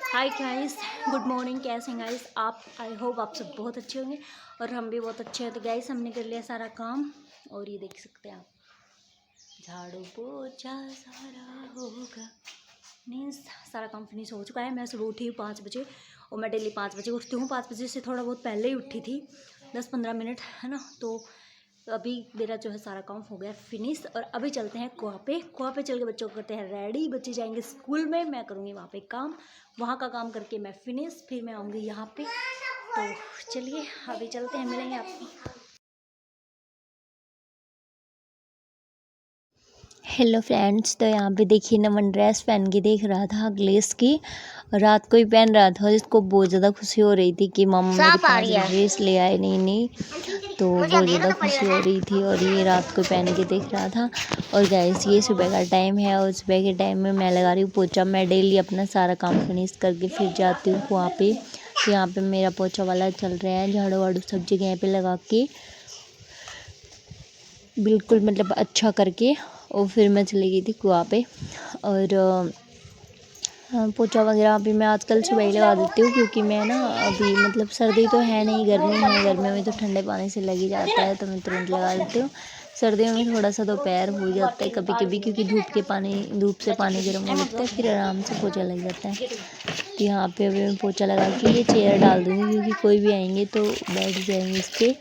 Hi guys, good morning. कैसे हैं guys आप? आई होप आप सब बहुत अच्छे होंगे और हम भी बहुत अच्छे हैं। तो गाइस हमने कर लिया सारा काम और ये देख सकते हैं आप, झाड़ू पोछा सारा होगा, मीन्स सारा काम फिनिश हो चुका है। मैं सुबह उठी हूँ 5 बजे और मैं डेली 5 बजे उठती हूँ। 5 बजे से थोड़ा बहुत पहले ही उठी थी, 10-15 मिनट है ना। तो अभी मेरा जो है सारा काम हो गया फिनिश और अभी चलते हैं कुआं पे चल के बच्चों को करते हैं रेडी। बच्चे जाएंगे स्कूल में, मैं करूँगी वहाँ पे काम, वहाँ का काम करके मैं फिनिश, फिर मैं आऊँगी यहाँ पे। तो चलिए अभी चलते हैं, मिलेंगे आपको। हेलो फ्रेंड्स, तो यहाँ पे देखिए नमन ड्रेस पहन के देख रहा था ग्लेस की। रात को ही पहन रहा था, जिसको बहुत ज़्यादा खुशी हो रही थी कि मम्मा मेरे पास ड्रेस ले आए। नहीं तो बहुत ज़्यादा खुशी हो रही थी और ये रात को पहन के देख रहा था। और गाइस ये सुबह का टाइम है और सुबह के टाइम में मैं लगा रही हूँ पोछा। मैं डेली अपना सारा काम फिनिश करके फिर जाती हूँ वहाँ पे। तो यहाँ पे मेरा पोछा वाला चल रहा है, झाड़ू वाड़ू सब जगह पे लगा के बिल्कुल मतलब अच्छा करके। और फिर मैं चली गई थी कुआं पे और पोछा वगैरह भी मैं आजकल सुबह ही लगा देती हूँ, क्योंकि मैं ना अभी मतलब सर्दी तो है नहीं, गर्मी है। गर्मियों में तो ठंडे पानी से लग ही जाता है, तो मैं तुरंत लगा देती हूँ। सर्दियों में थोड़ा सा दोपहर हो जाता है कभी कभी, क्योंकि धूप से पानी गर्म हो जाता है, फिर आराम से पोछा लग जाता है। तो यहाँ पे अभी मैं पोछा लगा के ये चेयर डाल दूँगी, क्योंकि कोई भी आएंगे तो बैठ जाएंगे इस पर।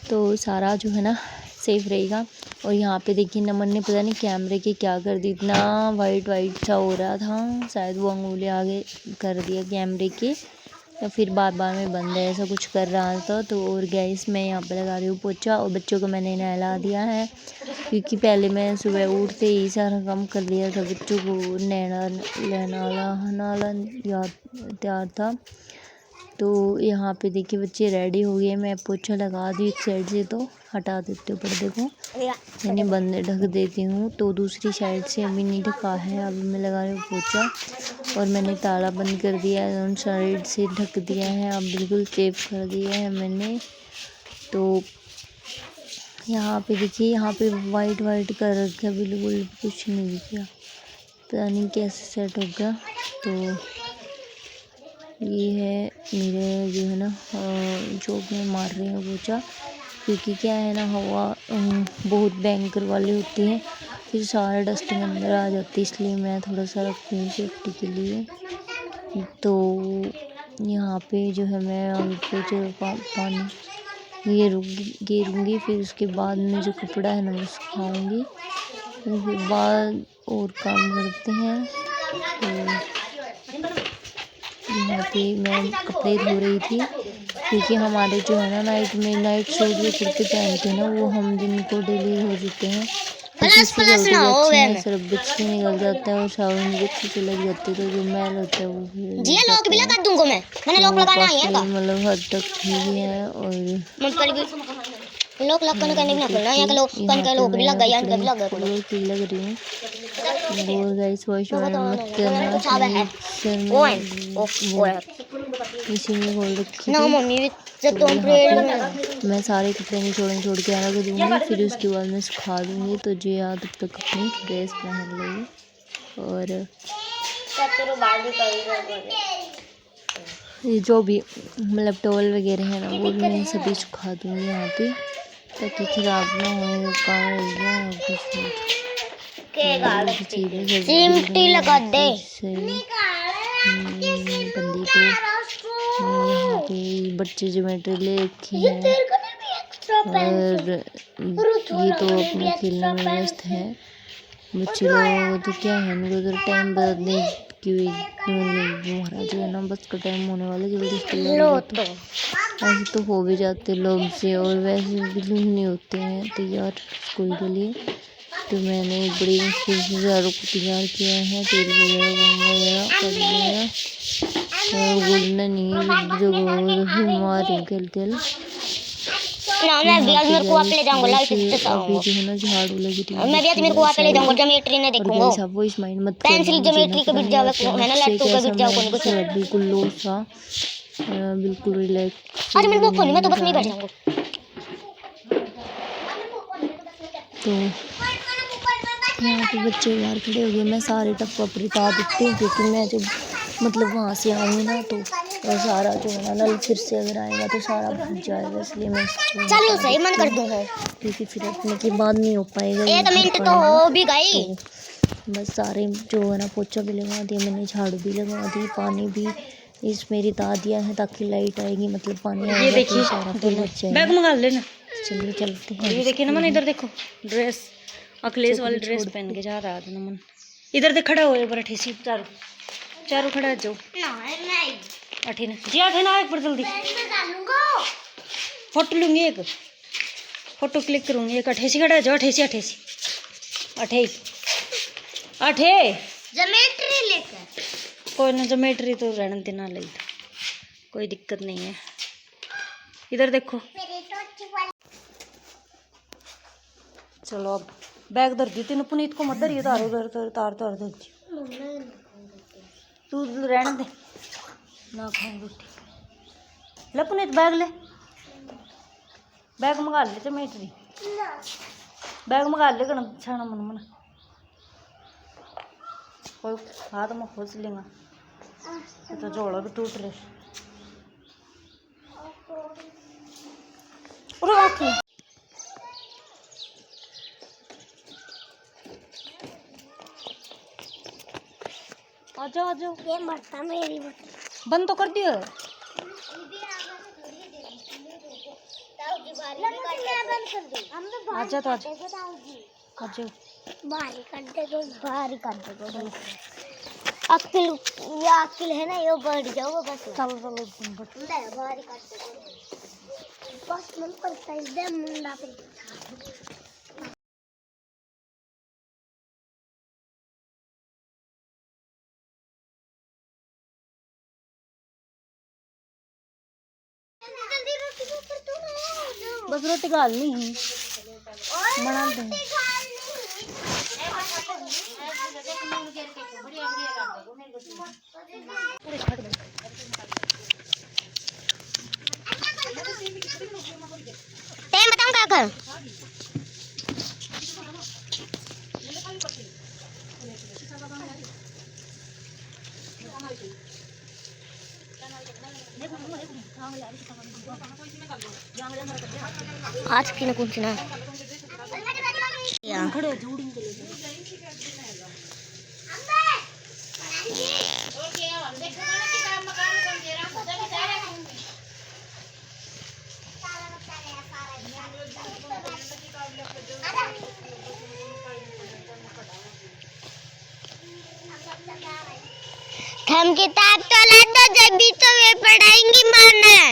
तो सारा जो है ना सेफ रहेगा। और यहाँ पे देखिए नमन ने पता नहीं कैमरे के क्या कर दी, इतना वाइट सा हो रहा था, शायद वो अंगूठे आगे कर दिया कैमरे के या फिर बार में बंद है, ऐसा कुछ कर रहा था। तो और गैस मैं यहाँ पे लगा रही हूँ पोछा और बच्चों को मैंने नहला दिया है, क्योंकि पहले मैं सुबह उठते ही सारा काम कर लिया था। बच्चों को नहलाना याद तैयार था। तो यहाँ पे देखिए बच्चे रेडी हो गए। मैं पोछा लगा दी एक साइड से, तो हटा देते हो पर्दे को, यानी बंद ढक देती हूँ। तो दूसरी साइड से अभी नहीं ढका है, अभी मैं लगा रही हूँ पोछा। और मैंने ताला बंद कर दिया है, उन साइड से ढक दिया है, अब बिल्कुल सेफ कर दिया है मैंने। तो यहाँ पे देखिए, यहाँ पे वाइट कर रखा, बिल्कुल कुछ नहीं दिखा, पता नहीं कैसे सेट हो गया। तो ये है मेरे जो है ना जो मैं मार रही हूँ पोछा, क्योंकि क्या है ना हवा बहुत भयंकर वाली होती है, फिर सारा डस्टिंग अंदर आ जाती है, इसलिए मैं थोड़ा सा रखती हूँ सेफ्टी के लिए। तो यहाँ पे जो है मैं अभी पोछे पानी गेरूँगी, फिर उसके बाद में जो कपड़ा है ना वो सुखाऊँगी, फिर बाद और काम करते हैं। तो यहाँ पे मैं कपड़े धो रही थी, क्योंकि हमारे जो है ना नाइट सूट जो कुर्ते पहनते हैं ना, वो हम दिन को डेली धो देते हैं, क्योंकि इससे जल्दी अच्छे हैं, सिर्फ अच्छे निकल जाता है और साबुन भी अच्छे से लग जाती है, तो जो मैल होता है वो फिर मतलब हद तक ठीक है। और लोग लग करने भी ना खोलना, यहाँ के लोग भी लग गए, यहाँ के भी लग गए, लग रही हूँ। और गाइस वॉइस ओवर मत करना, इसी में खोल रखी थी। तो मैं सारे कपड़े नहीं छोड़ के अलग दूँगी, फिर उसके बाद मैं सुखा दूँगी। तो जी हाँ, तब तक अपनी ड्रेस पहन लेगी। और ये जो भी मतलब टॉवल वगैरह है ना, वो भी मैं सभी सुखा दूँगी यहाँ पे, ताकि खराब ना हो, चिमटी लगा दे बंदी को। यहाँ पे बच्चे ज्योमेट्री ले रखी है और ये तो अपने खेलने में व्यस्त है। बच्चे लोगों को तो क्या है, उनको तो टाइम बताने की हमारा जो है ना बस का टाइम होने वाला, जल्दी से ऐसे तो हो भी जाते लोग से, और वैसे बिल्कुल नहीं होते हैं तैयार स्कूल के लिए। तो मैंने बड़ी मुश्किल से झाड़ू को तैयार किया है, तेल वगैरह कर दिया, और बोलना नहीं जो हमारे तेल मैं भी आज मेरे को आप ले जाऊंगा लाइट से अभी जो है ना झाड़ू लगी थी, मैं भी आज मेरे को आप ले जाऊंगा, ज्योमेट्री नहीं देखूंगा, और वो इस माइंड मत पेंसिल ज्योमेट्री के बिट जावे है ना, लट्टू के बिट जाओ कुछ बिल्कुल लो सा, बिल्कुल रिलैक्स। अरे मेरे को नहीं, मैं तो बस नहीं बैठ जाऊंगा। तो यहाँ पे बच्चे बाहर खड़े हो गए। मैं सारे टप वप रिता देती हूँ क्योंकि मैं जब मतलब वहाँ से आऊँगी ना तो सारा जो है ना नल फिर से अगर आएगा तो सारा भूल जाएगा, इसलिए मैं चलो सही मन कर दो है क्योंकि फिर अपने के बाद नहीं हो पाएगा। एक मिनट तो हो भी गई। तो बस सारे जो है ना पोछा भी लगा दिया मैंने, झाड़ू भी लगा दी, पानी भी इसमें रिता दिया है ताकि लाइट आएगी मतलब पानी आएगा। ये देखिए सारा फिर बैग मंगा लेना। चलिए चलते हैं। ये देखिए नमन, इधर देखो ड्रेस, अखिलेश वाली ड्रेस पहन के जा रहा था नमन। इधर देख खड़ा हो एक बार अठी सी चारों चारों खड़ा है जो अठी ना जी अठी ना एक बार जल्दी फोटो लूंगी, एक फोटो क्लिक करूंगी। एक अठेसी खड़ा है जो अठेसी अठेसी अठे अठे ज्योमेट्री लेकर कोई ना ज्योमेट्री तो रहने देना लगी, कोई दिक्कत नहीं है। इधर देखो चलो अब बैग धर दी तीनों, पुनीत को मत धरिए, तार उधर तार तार धर दी तू रहने दे ना खाए रोटी। ले पुनीत बैग ले, बैग मंगा ले ज्योमेट्री, बैग मंगा ले कण छाना मन मन कोई हाथ में खोस लेगा तो जोड़ा भी टूट रहे। आ जाओ आ जाओ, ये मरता मेरी बंद तो कर दियो है। आजा तो आजा आजा बाहरी कर दे दो, बाहरी कर दे दो। अक्ल या अक्ल है ना, ये बढ़ जाओगे बस। चलो चलो बाहरी कर दे दो बस, मन पर साइड दे मुंडा पे। बस रोटी खा ली बना देंगे। बताऊं क्या कर आज की ना कुछ ना खड़े जोड़ी हम किताब तो ला दो, जब भी तो वे पढ़ाएंगी माना है।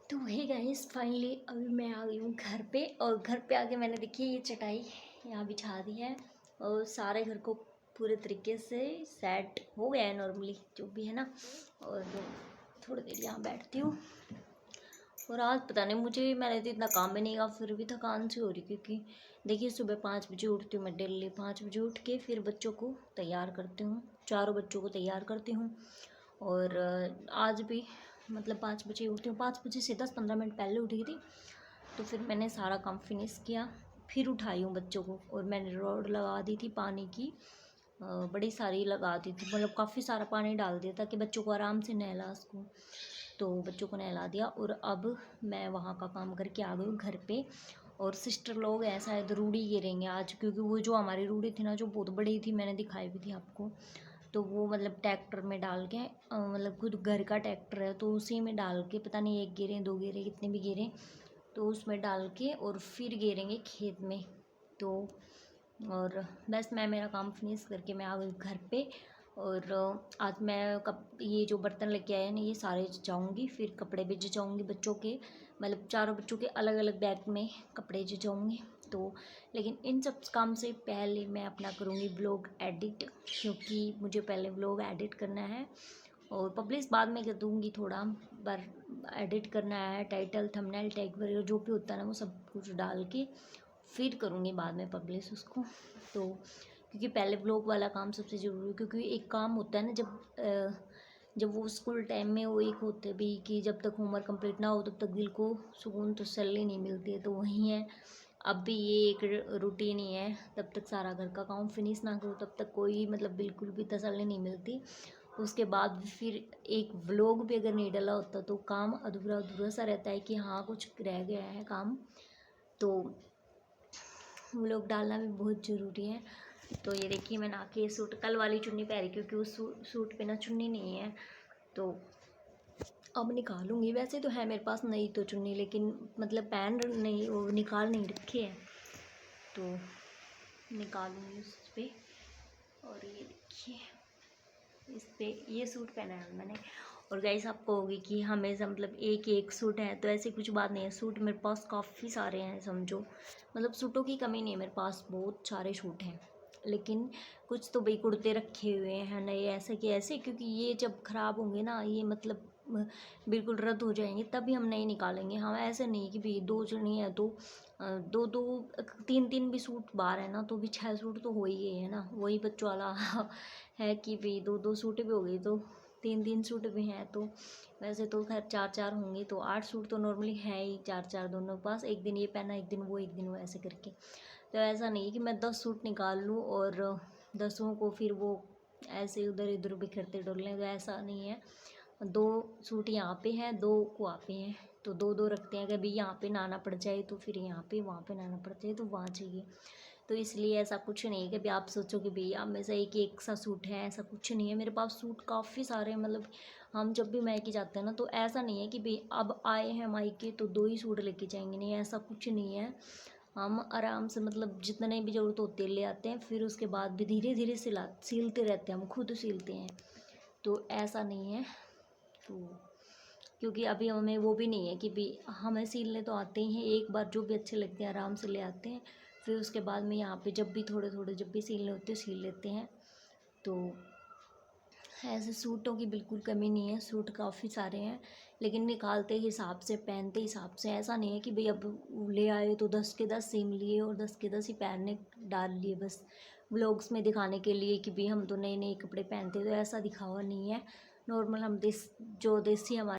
तो हे गाइस फाइनली अभी मैं आ गई हूँ घर पे, और घर पे आके मैंने देखिए ये चटाई यहाँ बिछा दी है और सारे घर को पूरे तरीके से सेट हो गया है नॉर्मली जो भी है ना। और थोड़ी देर यहाँ बैठती हूँ। और आज पता नहीं मुझे, मैंने तो इतना काम भी नहीं किया फिर भी थकान सी हो रही, क्योंकि देखिए सुबह 5 बजे उठती हूँ मैं डेली। 5 बजे उठ के फिर बच्चों को तैयार करती हूँ, चारों बच्चों को तैयार करती हूँ। और आज भी मतलब 5 बजे उठती हूँ, 5 बजे से 10-15 मिनट पहले उठी थी। तो फिर मैंने सारा काम फिनिश किया, फिर उठाई हूँ बच्चों को। और मैंने रोड लगा दी थी पानी की, बड़ी सारी लगा दी थी, मतलब काफ़ी सारा पानी डाल दिया ताकि बच्चों को आराम से नहला सकूँ। तो बच्चों को नहला दिया और अब मैं वहाँ का काम करके आ गई हूँ घर पे। और सिस्टर लोग हैं शायद रूढ़ी गिरेंगे आज, क्योंकि वो जो हमारी रूढ़ी थी ना जो बहुत बड़ी थी, मैंने दिखाई भी थी आपको। तो वो मतलब ट्रैक्टर में डाल के मतलब खुद घर का ट्रैक्टर है तो उसी में डाल के, पता नहीं 1 गेरे 2 गेरे कितने भी गेरे, तो उसमें डाल के और फिर गेरेंगे खेत में। तो और बस मैं मेरा काम फिनिश करके मैं आ गई घर पे। और आज मैं ये जो बर्तन लेके आए ना ये सारे जचाऊँगी, फिर कपड़े भी जचाऊँगी बच्चों के, मतलब चारों बच्चों के अलग अलग बैग में कपड़े जचाऊँगी। तो लेकिन इन सब काम से पहले मैं अपना करूँगी व्लॉग एडिट, क्योंकि मुझे पहले व्लॉग एडिट करना है और पब्लिश बाद में कर दूँगी थोड़ा, पर एडिट करना है, टाइटल थंबनेल टैग वगैरह जो भी होता है ना वो सब कुछ डाल के फिर करूँगी बाद में पब्लिश उसको। तो क्योंकि पहले व्लॉग वाला काम सबसे ज़रूरी है, क्योंकि एक काम होता है ना जब वो स्कूल टाइम में वो एक होते भी कि जब तक होमवर्क कंप्लीट ना हो तब तक दिल को सुकून तसल्ली नहीं मिलती है, तो वही है। अब भी ये एक रूटीन ही है, तब तक सारा घर का काम फिनिश ना करो तब तक कोई मतलब बिल्कुल भी तसल्ली नहीं मिलती। उसके बाद भी फिर एक व्लॉग भी अगर नहीं डला होता तो काम अधूरा अधूरा सा रहता है कि हाँ कुछ रह गया है काम, तो व्लॉग डालना भी बहुत ज़रूरी है। तो ये देखिए मैंने आके ये सूट कल वाली चुन्नी पहनी, क्योंकि उस सूट पे ना चुन्नी नहीं है, तो अब निकालूंगी। वैसे तो है मेरे पास नई तो चुन्नी, लेकिन मतलब पहन नहीं, वो निकाल नहीं रखी है, तो निकालूंगी उस पर। और ये देखिए इस पर ये सूट पहना है मैंने। और गाइस आपको होगी कि हमेशा मतलब एक एक सूट है, तो ऐसी कुछ बात नहीं है। सूट मेरे पास काफ़ी सारे हैं समझो, मतलब सूटों की कमी नहीं है, मेरे पास बहुत सारे सूट हैं। लेकिन कुछ तो भाई कुर्ते रखे हुए हैं नए ऐसे कि ऐसे, क्योंकि ये जब ख़राब होंगे ना, ये मतलब बिल्कुल रद्द हो जाएंगे तभी हम नए निकालेंगे। हम ऐसे नहीं कि भाई 2 जनी है तो 2 3 भी सूट बाहर है ना, तो भी 6 सूट तो हो ही गए हैं ना। वही बच्चों वाला है कि भाई 2 सूट भी हो गई तो 3 सूट भी हैं, तो वैसे तो खैर 4 होंगे, तो 8 सूट तो नॉर्मली है ही 4 दोनों के पास। एक दिन ये पहना, एक दिन वो ऐसे करके। तो ऐसा नहीं कि मैं 10 सूट निकाल लूँ और 10 को फिर वो ऐसे उधर इधर बिखरते डोलें, तो ऐसा नहीं है। 2 सूट यहाँ पे हैं, 2 वहाँ पे हैं, तो 2 रखते हैं कि भाई यहाँ पे ना पड़ जाए तो फिर यहाँ पे, वहाँ पे ना पड़ जाए तो वहाँ चाहिए। तो इसलिए ऐसा कुछ नहीं है कि भाई आप सोचो कि भाई आप में से एक सा सूट है, ऐसा कुछ नहीं है। मेरे पास सूट काफ़ी सारे हैं, मतलब हम जब भी मायके जाते हैं ना, तो ऐसा नहीं है कि भाई अब आए हैं मायके तो 2 ही सूट लेके जाएंगे, नहीं ऐसा कुछ नहीं है। हम आराम से मतलब जितने भी ज़रूरत होती है ले आते हैं, फिर उसके बाद भी धीरे धीरे सिलते रहते हैं, हम खुद सिलते हैं, तो ऐसा नहीं है। तो क्योंकि अभी हमें वो भी नहीं है कि भी हमें सिलने तो आते ही हैं, एक बार जो भी अच्छे लगते हैं आराम से ले आते हैं, फिर उसके बाद में यहाँ पे जब भी थोड़े थोड़े जब भी सिलने होते हैं सिल लेते हैं। तो ऐसे सूटों की बिल्कुल कमी नहीं है, सूट काफ़ी सारे हैं, लेकिन निकालते हिसाब से पहनते हिसाब से। ऐसा नहीं है कि भाई अब ले आए तो 10 के 10 सिल लिए और 10 के 10 ही पहनने डाल लिए बस व्लॉग्स में दिखाने के लिए कि भाई हम तो नए नए कपड़े पहनते, तो ऐसा दिखावा नहीं है। नॉर्मल हम जो देसी हमारे